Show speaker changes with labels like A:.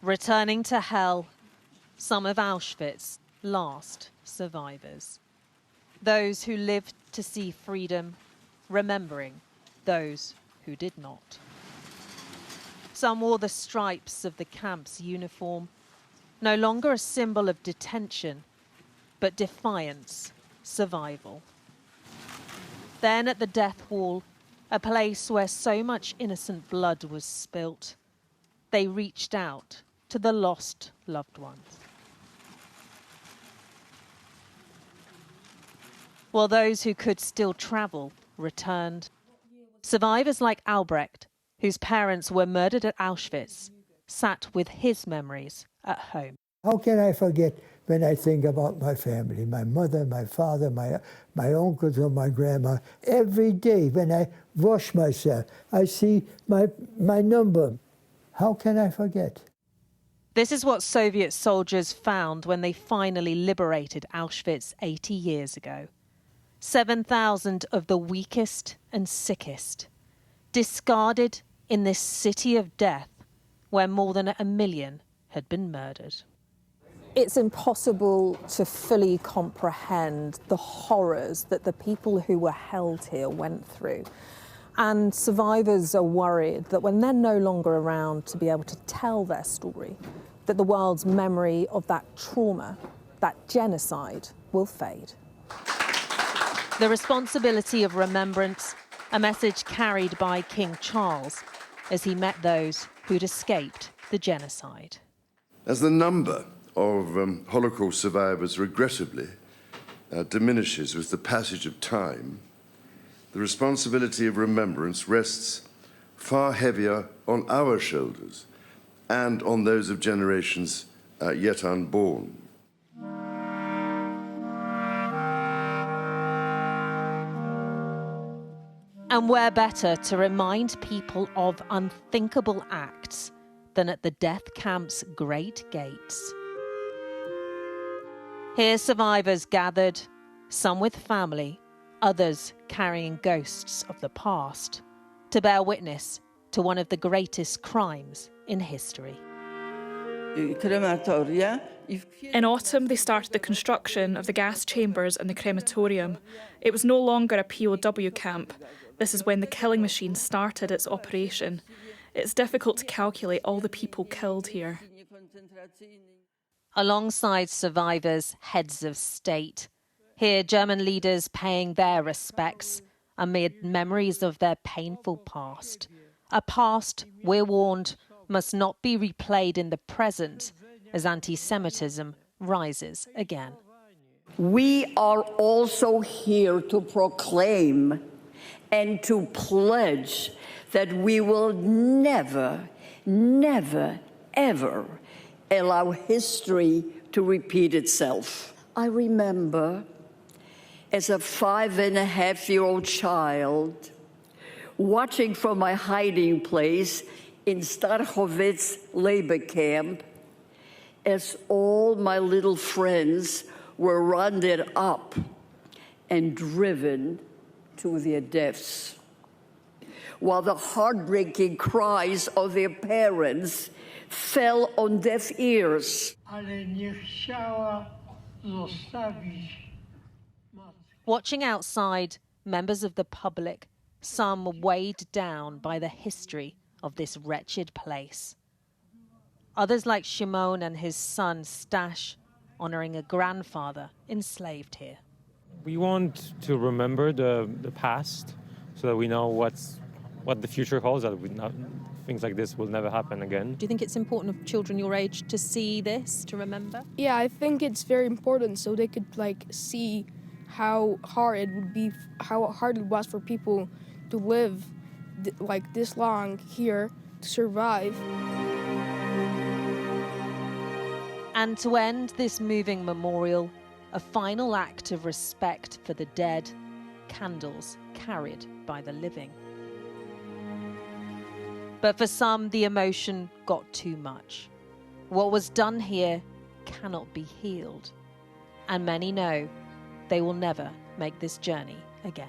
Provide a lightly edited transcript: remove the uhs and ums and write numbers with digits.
A: Returning to hell, some of Auschwitz's last survivors. Those who lived to see freedom, remembering those who did not. Some wore the stripes of the camp's uniform, no longer a symbol of detention, but defiance, survival. Then at the death wall, a place where so much innocent blood was spilt, they reached out to the lost loved ones. While those who could still travel returned, survivors like Albrecht, whose parents were murdered at Auschwitz, sat with his memories at home.
B: How can I forget when I think about my family, my mother, my father, my uncles or my grandma? Every day when I wash myself, I see my number. How can I forget?
A: This is what Soviet soldiers found when they finally liberated Auschwitz 80 years ago. 7,000 of the weakest and sickest, discarded in this city of death where more than 1 million had been murdered.
C: It's impossible to fully comprehend the horrors that the people who were held here went through. And survivors are worried that when they're no longer around to be able to tell their story, that the world's memory of that trauma, that genocide, will fade.
A: The responsibility of remembrance, a message carried by King Charles as he met those who'd escaped the genocide.
D: As the number of Holocaust survivors regrettably diminishes with the passage of time, the responsibility of remembrance rests far heavier on our shoulders and on those of generations yet unborn.
A: And where better to remind people of unthinkable acts than at the death camp's great gates. Here survivors gathered, some with family, others carrying ghosts of the past, to bear witness to one of the greatest crimes in history.
E: In autumn, they started the construction of the gas chambers and the crematorium. It was no longer a POW camp. This is when the killing machine started its operation. It's difficult to calculate all the people killed here.
A: Alongside survivors, heads of state, here German leaders paying their respects amid memories of their painful past. A past, we're warned, must not be replayed in the present as anti-Semitism rises again.
F: We are also here to proclaim and to pledge that we will never, never, ever allow history to repeat itself. I remember as a 5.5-year-old child watching from my hiding place in Auschwitz labor camp as all my little friends were rounded up and driven to their deaths, while the heartbreaking cries of their parents fell on deaf ears.
A: Watching outside, members of the public, some weighed down by the history of this wretched place. Others like Shimon and his son Stash, honouring a grandfather enslaved here.
G: We want to remember the past so that we know what the future holds, that things like this will never happen again.
C: Do you think it's important of children your age to see this, to remember?
H: Yeah, I think it's very important so they could see how hard it was for people to live this long here, to survive.
A: And to end this moving memorial, a final act of respect for the dead, candles carried by the living. But for some, the emotion got too much. What was done here cannot be healed. And many know they will never make this journey again.